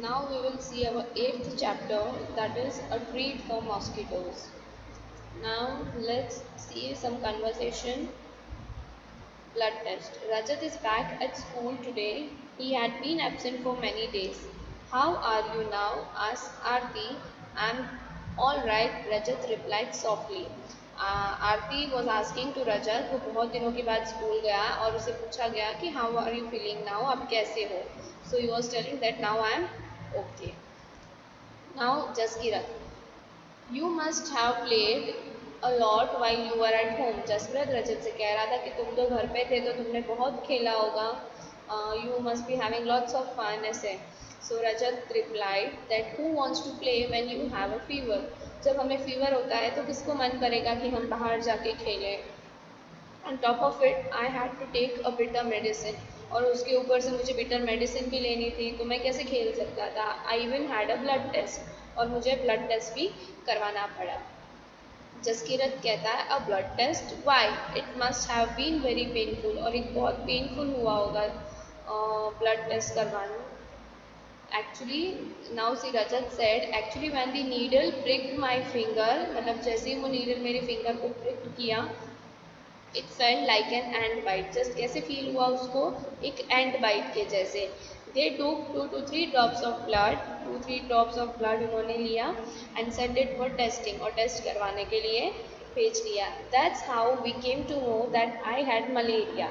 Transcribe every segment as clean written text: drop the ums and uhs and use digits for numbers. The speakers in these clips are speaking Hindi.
Now we will see our eighth chapter, that is a treat for mosquitoes. Now let's see some conversation. Blood test. Rajat is back at school today. He had been absent for many days. How are you now? Asked Aarti. I'm all right, Rajat replied softly. Aarti was asking to रजत, वो बहुत दिनों के बाद स्कूल गया और उसे पूछा गया कि how are you feeling now, अब कैसे हो? So he was telling that now I am okay. Now Jaskirat, you must have played a lot while you were at home. Jasprit रजत से कह रहा था कि तुम तो घर पे थे तो तुमने बहुत खेला होगा. You must be having lots of fun ऐसे. So Rajat replied that who wants to play when you have a fever? जब हमें फीवर होता है तो किसको मन करेगा कि हम बाहर जाके खेलें. On top of it, I had to take a bitter medicine. और उसके ऊपर से मुझे bitter medicine भी लेनी थी तो मैं कैसे खेल सकता था. I even had a blood test और मुझे blood test भी करवाना पड़ा. जसकीरत कहता है a blood test why it must have been very painful और एक बहुत पेनफुल हुआ होगा ब्लड टेस्ट करवाना. Actually now see Rajat said actually when the needle pricked my finger, मतलब जैसे ही वो नीडल मेरे फिंगर को प्रिक किया, it felt like an ant bite. Just कैसे फील हुआ उसको, एक एंड बाइट के जैसे. दे टूक 2 to 3 drops of blood, 2-3 drops of blood उन्होंने लिया and send it for testing, और टेस्ट करवाने के लिए भेज दिया. That's how we came to know that I had malaria.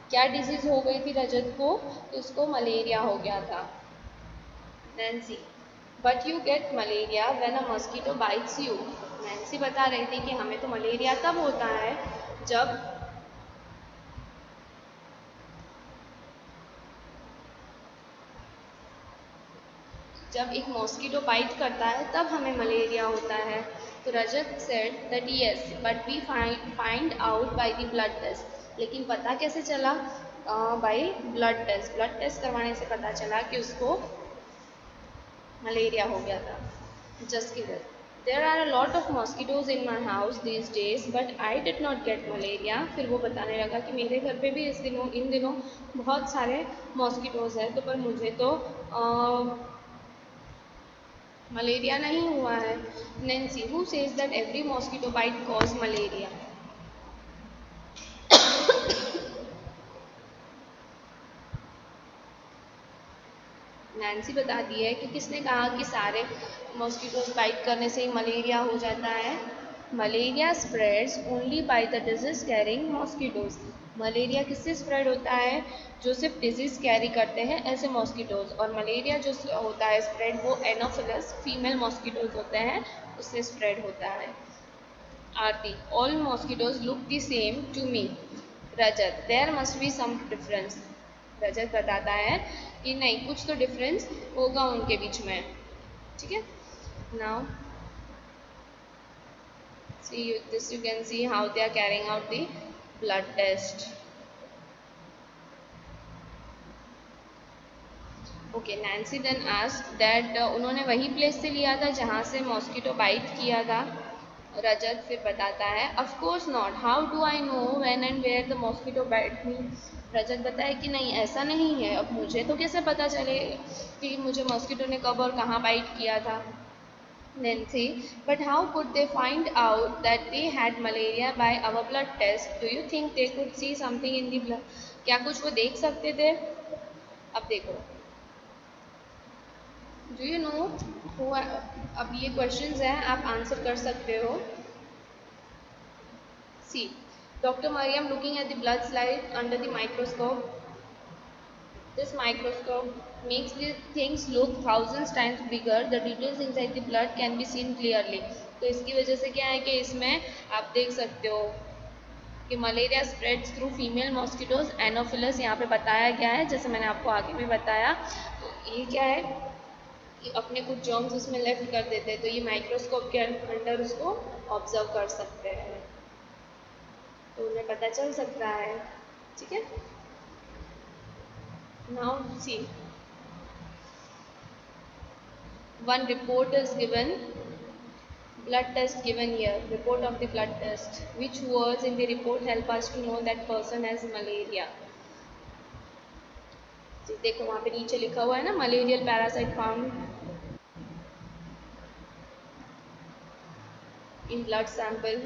क्या डिजीज हो गई थी रजत को, तो उसको मलेरिया हो गया था. Nancy, but you get malaria when a mosquito bytes you. Nancy बता रही थी कि हमें तो मलेरिया तब होता है जब एक मॉस्किटो बाइट करता है तब हमें मलेरिया होता है. तो Rajat said that yes but we find out by the blood test. लेकिन पता कैसे चला, by blood test. Blood test करवाने से पता चला कि उसको मलेरिया हो गया था. जस्ट किधर, there are a lot of mosquitoes in my house these days but I did not get malaria. फिर वो बताने लगा कि मेरे घर पे भी इन दिनों बहुत सारे मॉस्किटोज हैं, तो पर मुझे तो मलेरिया नहीं हुआ है. Nancy, who says that every mosquito bite cause malaria. Nancy बताती है कि किसने कहा कि सारे मॉस्किटोज बाइट करने से ही मलेरिया हो जाता है. Malaria spreads only by the disease carrying mosquitoes. Malaria किससे स्प्रेड होता है, जो सिर्फ डिजीज कैरी करते हैं ऐसे मॉस्किटोज. और मलेरिया जो होता है स्प्रेड, वो एनोफिलस फीमेल मॉस्किटोज होते हैं, उससे स्प्रेड होता है. Aarti, all mosquitoes look the same to me. Rajat, there must be some difference. Rajat बताता है कि नहीं, कुछ तो डिफरेंस होगा उनके बीच में. ठीक है. Now see this, you can see how they are carrying out the blood test. Okay, Nancy then asked that उन्होंने वही प्लेस से लिया था जहाँ से मॉस्किटो बाइट किया था. रजत फिर बताता है of course not, how do I know when and where the mosquito bite me. Rajat बताए कि नहीं, ऐसा नहीं है, अब मुझे तो कैसे पता चले कि मुझे मॉस्किटो ने कब और कहाँ बाइट किया था. Nancy, but how could they find out that they had malaria by our blood test? Do you think they could see something in the blood? क्या कुछ वो देख सकते थे. अब देखो, डू यू नो हु, अब ये क्वेश्चंस हैं, आप आंसर कर सकते हो. See, doctor Mariam looking at the blood slide under the microscope. This microscope makes the things look thousands times bigger. The details inside the blood can be seen clearly. तो इसकी वजह से क्या है कि इसमें आप देख सकते हो कि malaria spreads through female mosquitoes Anopheles यहाँ पे बताया गया है, जैसे मैंने आपको आगे भी बताया. तो ये क्या है कि अपने कुछ जर्म्स उसमें लेफ्ट कर देते हैं, तो ये माइक्रोस्कोप के अंडर उसको ऑब्जर्व कर सकते हैं, तो उन्हें पता चल सकता है. ठीक है. Now see, one report is given, blood test given here, report of the blood test. Which words in the report help us to know that person has malaria? देखो वहाँ पे नीचे लिखा हुआ है ना, malarial parasite found in blood sample.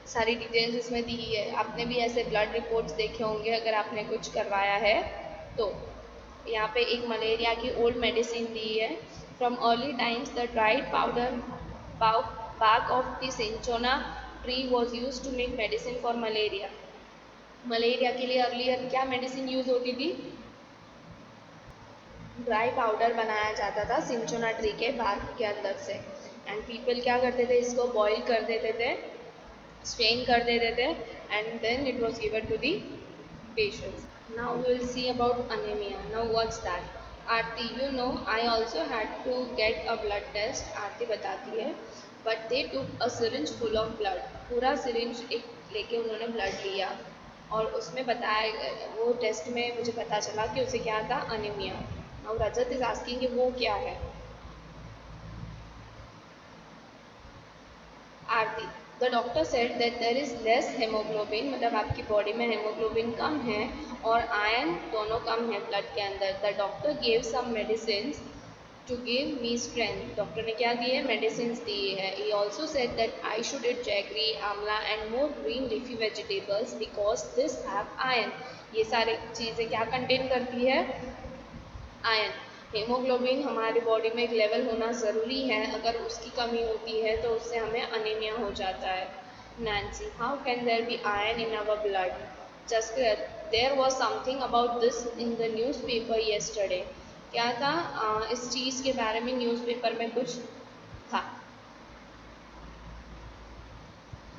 सारी डिटेल्स इसमें दी है। आपने भी ऐसे ब्लड रिपोर्ट्स देखे होंगे अगर आपने कुछ करवाया है तो। यहाँ पे एक मलेरिया की ओल्ड मेडिसिन दी है। From early times the dried powder bark of the cinchona tree was used to make medicine for malaria। Malaria के लिए अर्लियर क्या मेडिसिन यूज होती थी? ड्राई पाउडर बनाया जाता था सिंचोना ट्री के बार्क के अंदर से। एंड पीपल क्या करते थे, इसको बॉईल कर देते थे, स्ट्रेन कर देते थे, and then it was given to the patients. Now we will see about anaemia. Now what's that? Aarti, you know I also had to get a blood test. Aarti बताती है, but they took a syringe full of blood. पूरा सिरिंज एक लेके उन्होंने ब्लड लिया और उसमें बताया, वो टेस्ट में मुझे पता चला कि उसे क्या था, anaemia. Now Rajat is asking कि वो क्या है। Aarti, the doctor said that there is less haemoglobin, मतलब आपकी बॉडी में हेमोग्लोबिन कम है और आयरन दोनों कम है ब्लड के अंदर। The doctor gave some medicine to give me strength. Doctor ने क्या दी है, मेडिसिन दी है। He also said that I should eat jaggery, amla and more green leafy vegetables because this have iron. ये सारी चीज़ें क्या कंटेन करती है, आयरन। हेमोग्लोबिन हमारे बॉडी में एक लेवल होना ज़रूरी है, अगर उसकी कमी होती है तो उससे हमें अनीमिया हो जाता है। Nancy, how can there be iron in our blood? Jaskirat, there was something about this in the newspaper yesterday. क्या था, इस चीज़ के बारे में न्यूज़पेपर में कुछ था।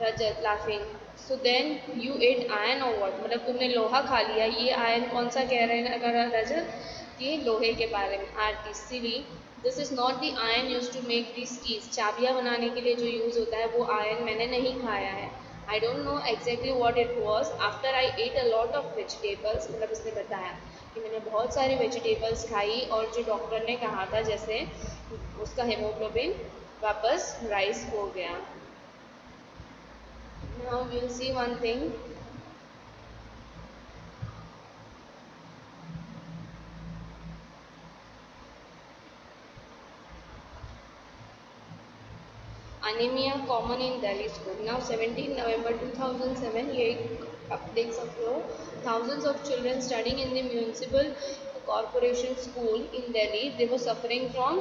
Rajat laughing, so then you ate iron or what, मतलब तुमने लोहा खा लिया। ये आयरन कौन सा कह रहे हैं अगर रजत? ये लोहे के बारे में। Aarti, silly, this is not the iron use to make this keys. चाबियाँ बनाने के लिए जो यूज़ होता है वो आयरन मैंने नहीं खाया है। I don't know exactly what it was. After I at a lot of vegetables, मतलब इसने बताया कि मैंने बहुत सारी वेजिटेबल्स खाई और जो डॉक्टर ने कहा था जैसे उसका हेमोग्लोबिन वापस राइज हो गया। Now we'll see one thing. Anemia common in Delhi school. Now 17 November 2007, ये आप देख सकते हो, thousands of children studying in the municipal corporation school in Delhi, they were suffering from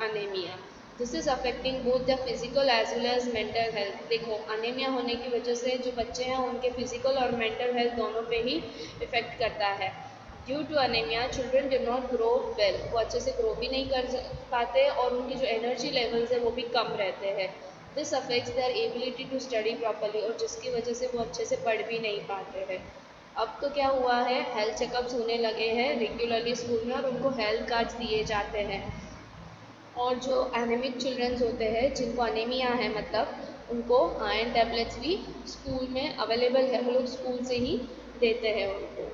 anemia. This is affecting both their physical as well as mental health. देखो अनेमिया होने की वजह से जो बच्चे हैं उनके फिजिकल और मेंटल हेल्थ दोनों पे ही इफेक्ट करता है। Due to anaemia children do not grow well, वो अच्छे से ग्रो भी नहीं कर पाते और उनकी जो एनर्जी लेवल्स है वो भी कम रहते हैं। This affects their ability to study properly, और जिसकी वजह से वो अच्छे से पढ़ भी नहीं पाते हैं। अब तो क्या हुआ है, हेल्थ चेकअप्स होने लगे हैं रेगुलरली स्कूल में और उनको हेल्थ कार्ड्स दिए जाते हैं। और जो एनेमिक चिल्ड्रंस होते हैं जिनको अनेमिया है, मतलब उनको आयरन टैबलेट्स भी स्कूल में अवेलेबल है, वो लोग स्कूल से ही देते हैं उनको।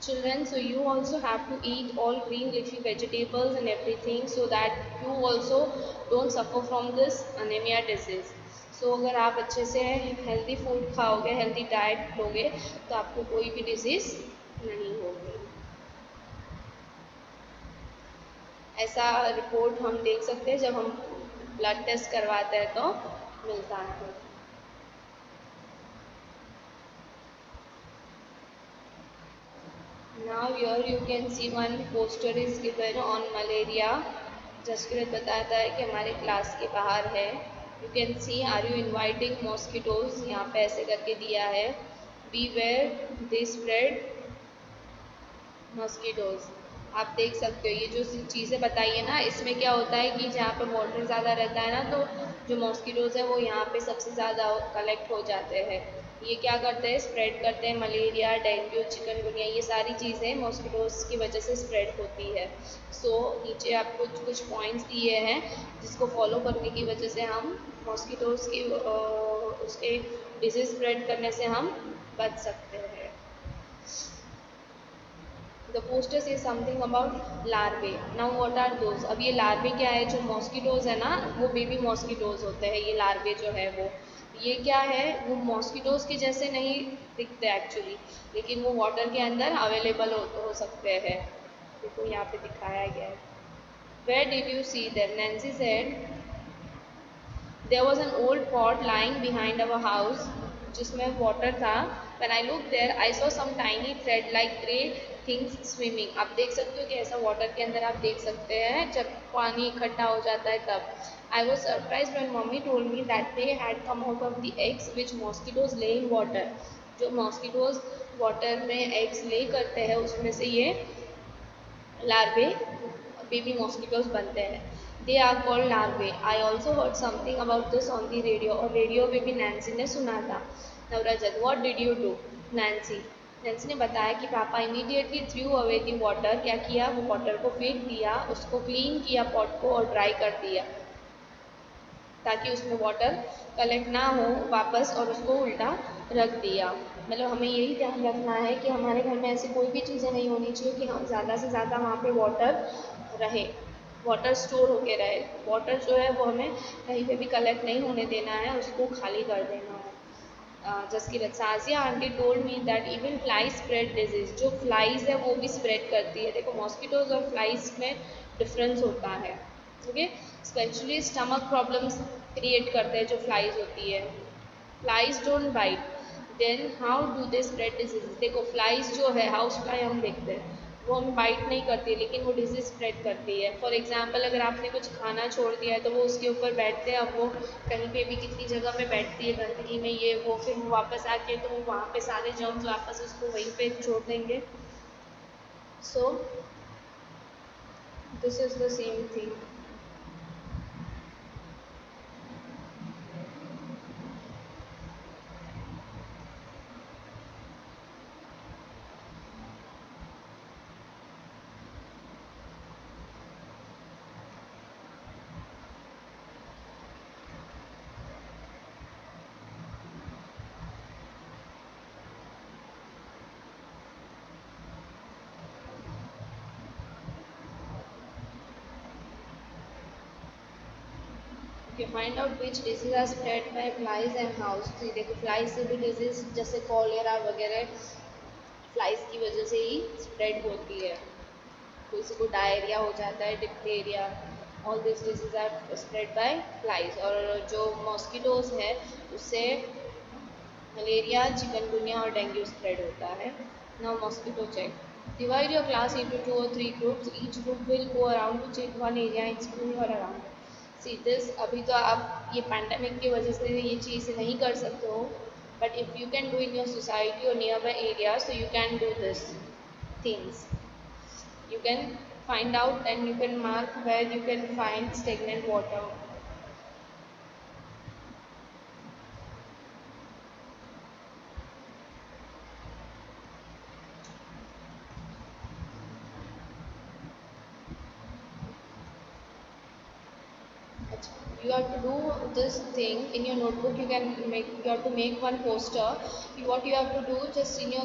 Children, so you also have to eat all green leafy vegetables and everything so that you also don't suffer from this anemia disease. So अगर आप अच्छे से हेल्दी फूड खाओगे, हेल्दी डाइट लोगे तो आपको कोई भी डिजीज़ नहीं होगी। ऐसा रिपोर्ट हम देख सकते हैं जब हम ब्लड टेस्ट करवाते हैं तो मिलता है। Now here you can see one poster is given on malaria. जसकृत बताता है कि हमारे क्लास के बाहर है। You can see are you inviting mosquitoes, यहाँ पे ऐसे करके दिया है। Beware they spread mosquitoes. आप देख सकते हो ये जो चीज़ें बताई है ना, इसमें क्या होता है कि जहाँ पे वाटर ज़्यादा रहता है ना तो जो मॉस्किटोज है वो यहाँ पे सबसे ज़्यादा कलेक्ट हो जाते हैं। ये क्या करते हैं, स्प्रेड करते हैं। मलेरिया, डेंगू, चिकनगुनिया, ये सारी चीज़ें मॉस्किटोज की वजह से स्प्रेड होती है। सो नीचे आपको कुछ पॉइंट्स दिए हैं जिसको फॉलो करने की वजह से हम मॉस्किटोज की उसके डिजीज स्प्रेड करने से हम बच सकते हैं। द पोस्टर से something about larvae. Now what are those? अब ये लार्वे क्या है, जो मॉस्किटोज है ना वो बेबी मॉस्किटोज होते हैं। ये लार्वे जो है वो ये क्या है, वो मॉस्किटोज के जैसे नहीं दिखते एक्चुअली, लेकिन वो वाटर के अंदर अवेलेबल हो सकते हैं। देखो यहाँ पे दिखाया गया है। Where did you see them? Nancy said, there was an old pot lying behind our house जिसमें water था. When I looked there, I saw some tiny thread like grey things swimming. आप देख सकते हो कि ऐसा water के अंदर आप देख सकते हैं जब पानी इकट्ठा हो जाता है तब. I was surprised when mommy told me that they had come out of the eggs which mosquitoes lay in water. जो mosquitoes water में eggs lay करते हैं उसमें से ये लार्वे बेबी मॉस्किटोज बनते हैं. They are called larvae. I also heard something about this on the radio, और रेडियो पे भी नैन्सी ने सुना था. Now Rajat, what did you do? Nancy Nancy ने बताया कि पापा immediately threw away the water. क्या किया, वो वाटर को फेंक दिया, उसको क्लीन किया पॉट को और ड्राई कर दिया ताकि उसमें वाटर कलेक्ट ना हो वापस, और उसको उल्टा रख दिया. मतलब हमें यही ध्यान रखना है कि हमारे घर में ऐसी कोई भी चीज़ें नहीं होनी चाहिए कि हम ज़्यादा से ज़्यादा वहाँ पे वाटर रहे, वाटर स्टोर होके रहे. वाटर जो है वो हमें कहीं पे भी कलेक्ट नहीं होने देना है, उसको खाली कर देना है. Jaskirat, Sajiya aunty told me that even fly spread disease. जो फ्लाइज है वो भी स्प्रेड करती है. देखो मॉस्किटोज और फ्लाइज में डिफरेंस होता है. Okay, specially stomach problems create करते हैं जो फ्लाइज होती है. Flies don't bite, then how do they spread disease. देखो फ्लाइज जो है, हाउस फ्लाई हम देखते हैं, वो हम बाइट नहीं करती है लेकिन वो डिजीज स्प्रेड करती है. फॉर एग्जाम्पल अगर आपने कुछ खाना छोड़ दिया है तो वो उसके ऊपर बैठते हैं. अब वो कहीं पे भी कितनी जगह पे बैठती है गंदगी में, ये वो, फिर वो वापस आके तो वो वहाँ पे सारे जर्म्स वापस उसको वहीं पे छोड़ देंगे. So this is the same thing. Okay, find out which disease are spread by flies and house. तो देखो फ्लाइज से भी डिजीज जैसे कॉलेरा वगैरह फ्लाइज की वजह से ही स्प्रेड होती है. किसी को डायरिया हो जाता है, diphtheria, all this disease are spread by flies. और जो मॉस्किटोज है उससे मलेरिया, चिकनगुनिया और डेंगू स्प्रेड होता है. Now mosquito check. Divide your class into 2 or 3 groups. Each group will go around to check one area in school or around. See this, अभी तो आप ये पैंडमिक की वजह से ये चीज़ नहीं कर सकते हो, but if you can do in your society or nearby area, so you can do this things. You can find out and you can mark where you can find stagnant water. You have to do this thing in your notebook. You have to make one poster. What you have to do, just in your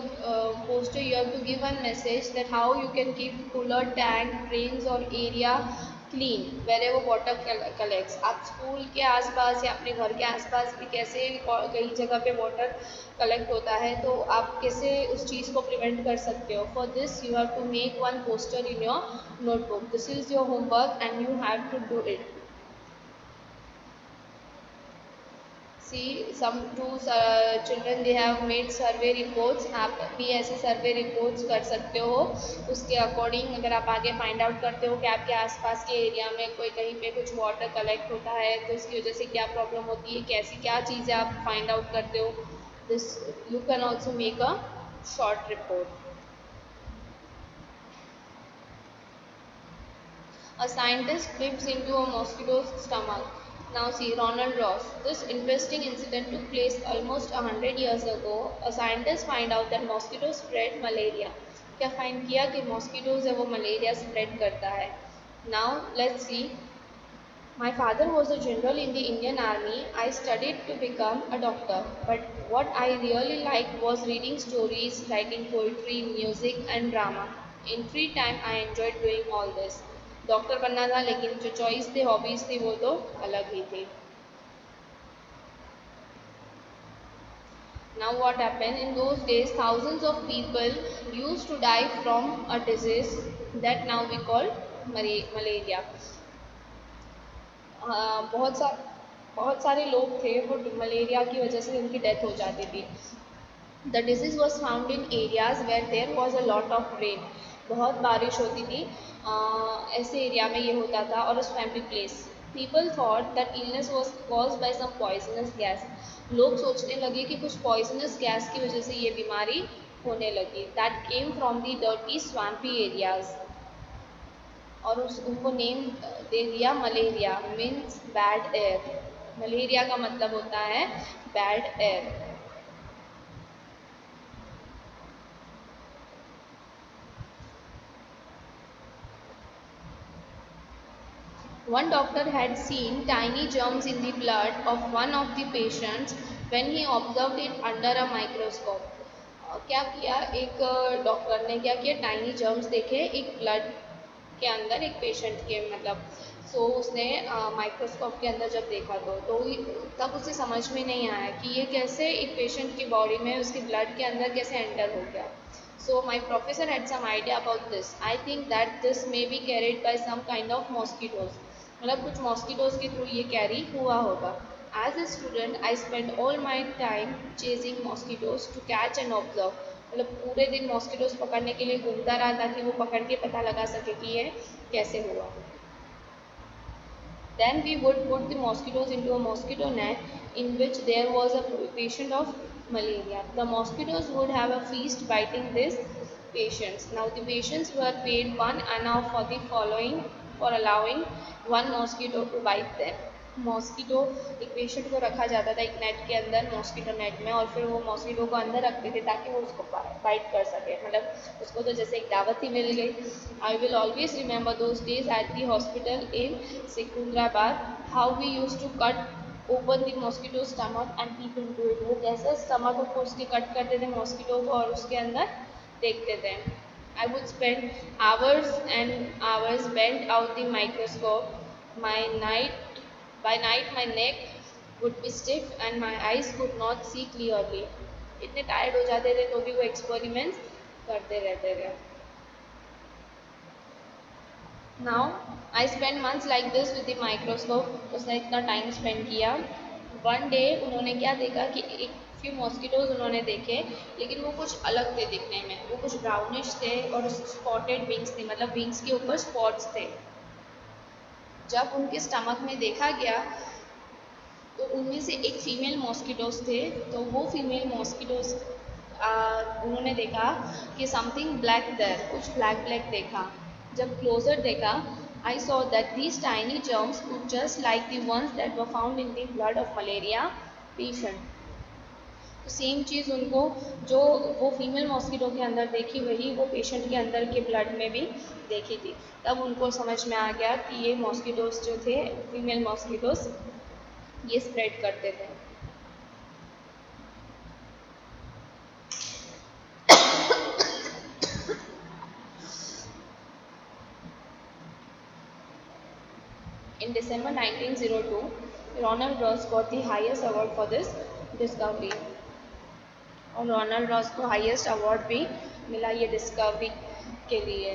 poster you have to give one message that how you can keep cooler, tank, drains or area clean wherever water collects. आप स्कूल के आसपास या अपने घर के आसपास भी कैसे कई जगह पे वाटर कलेक्ट होता है तो आप कैसे उस चीज़ को प्रिवेंट कर सकते हो. For this you have to make one poster in your notebook. This is your homework and you have to do it. See, some two children they have made survey reports. आप भी ऐसे सर्वे रिपोर्ट्स कर सकते हो. उसके अकॉर्डिंग अगर आप आगे फाइंड आउट करते हो कि आपके आसपास के एरिया में कोई कहीं पे कुछ वाटर कलेक्ट होता है तो उसकी वजह से क्या प्रॉब्लम होती है, कैसी क्या चीज़ें आप फाइंड आउट करते हो, this you can also make a short report. A scientist climbs into a mosquito's stomach. Now see Ronald Ross. This interesting incident took place almost 100 years ago. A scientist find out that mosquitoes spread malaria. क्या फाइंड किया कि mosquitoes है वो मलेरिया स्प्रेड करता है. Now let's see. My father was a general in the Indian Army. I studied to become a doctor. But what I really liked was reading stories, writing poetry, music and drama. In free time I enjoyed doing all this. Doctor बनना था लेकिन जो चॉइस थी, हॉबीज़ थी वो तो अलग ही थी. Now what happened in those days, thousands of people used to die from a disease that now we call malaria. बहुत बहुत सारे लोग थे वो मलेरिया की वजह से उनकी डेथ हो जाती थी. The disease was found in areas where there was a lot of rain. बहुत बारिश होती थी. ऐसे एरिया में ये होता था और उस family place. People thought that illness was caused by some poisonous gas. लोग सोचने लगे कि कुछ poisonous gas की वजह से ये बीमारी होने लगी. That came from the dirty swampy areas. और उनको नेम दे दिया malaria, means bad air. Malaria का मतलब होता है bad air. One doctor had seen tiny germs in the blood of one of the patients when he observed it under a microscope. क्या किया एक डॉक्टर ने क्या किया, टाइनी जर्म्स देखे एक ब्लड के अंदर एक पेशेंट के, मतलब उसने माइक्रोस्कोप के अंदर जब देखा तो तब उसे समझ में नहीं आया कि ये कैसे एक पेशेंट की बॉडी में उसके ब्लड के अंदर कैसे एंटर हो गया. So my professor had some idea about this. I think that this may be carried by some kind of mosquitoes. मतलब कुछ मॉस्किटोज के थ्रू ये कैरी हुआ होगा. As a student I spend all my time chasing mosquitoes to catch and observe. मतलब पूरे दिन मॉस्किटोज पकड़ने के लिए घूमता रहा ताकि वो पकड़ के पता लगा सके कि ये कैसे हुआ. Then we would put the mosquitoes into a mosquito net in which there was a patient of malaria. The mosquitoes would have a feast biting these patients. Now the patients were paid 1 anna for the following for allowing one mosquito to bite them. Mosquito एक पेशेंट को रखा जाता था एक नेट के अंदर, मॉस्किटो नेट में, और फिर वो मॉस्किटो को अंदर रखते थे ताकि वो उसको बाइट कर सके. मतलब उसको तो जैसे एक दावत ही मिल गई. I will always remember those days at the hospital in Secunderabad, how we used to cut open the mosquito stomach and peep into it. वो कैसे स्टमक को उसके कट करते थे मॉस्किटो को और उसके अंदर देखते थे. I would spend hours and hours bent out the microscope. By night my neck would be stiff and my eyes could not see clearly. इतने टायर्ड हो जाते थे तो भी वो एक्सपेरिमेंट्स करते रहते थे. Now I spent months like this with the microscope. उसने इतना टाइम स्पेंड किया. वन डे उन्होंने क्या देखा कि एक फ्यू मॉस्किटोज उन्होंने देखे, लेकिन वो कुछ अलग थे दिखने में. वो कुछ ब्राउनिश थे और स्पॉटेड विंग्स थे, मतलब विंग्स के ऊपर स्पॉट्स थे. जब उनके स्टमक में देखा गया तो उनमें से एक फीमेल मॉस्किटोज थे. तो वो फीमेल मॉस्किटोज उन्होंने देखा कि समथिंग ब्लैक देयर, कुछ ब्लैक ब्लैक देखा. जब क्लोजर देखा, I saw that these tiny germs look just like the ones that were found in the blood of malaria patient. तो सेम चीज़ उनको जो वो फीमेल मॉस्किटो के अंदर देखी वही वो पेशेंट के अंदर के ब्लड में भी देखी थी. तब उनको समझ में आ गया कि ये मॉस्किटोज जो थे, फीमेल मॉस्किटोज, ये स्प्रेड करते थे. In December 1902, Ronald Ross got the highest award for this discovery. और रोनाल्ड रॉस को हाईएस्ट अवार्ड भी मिला ये डिस्कवरी के लिए.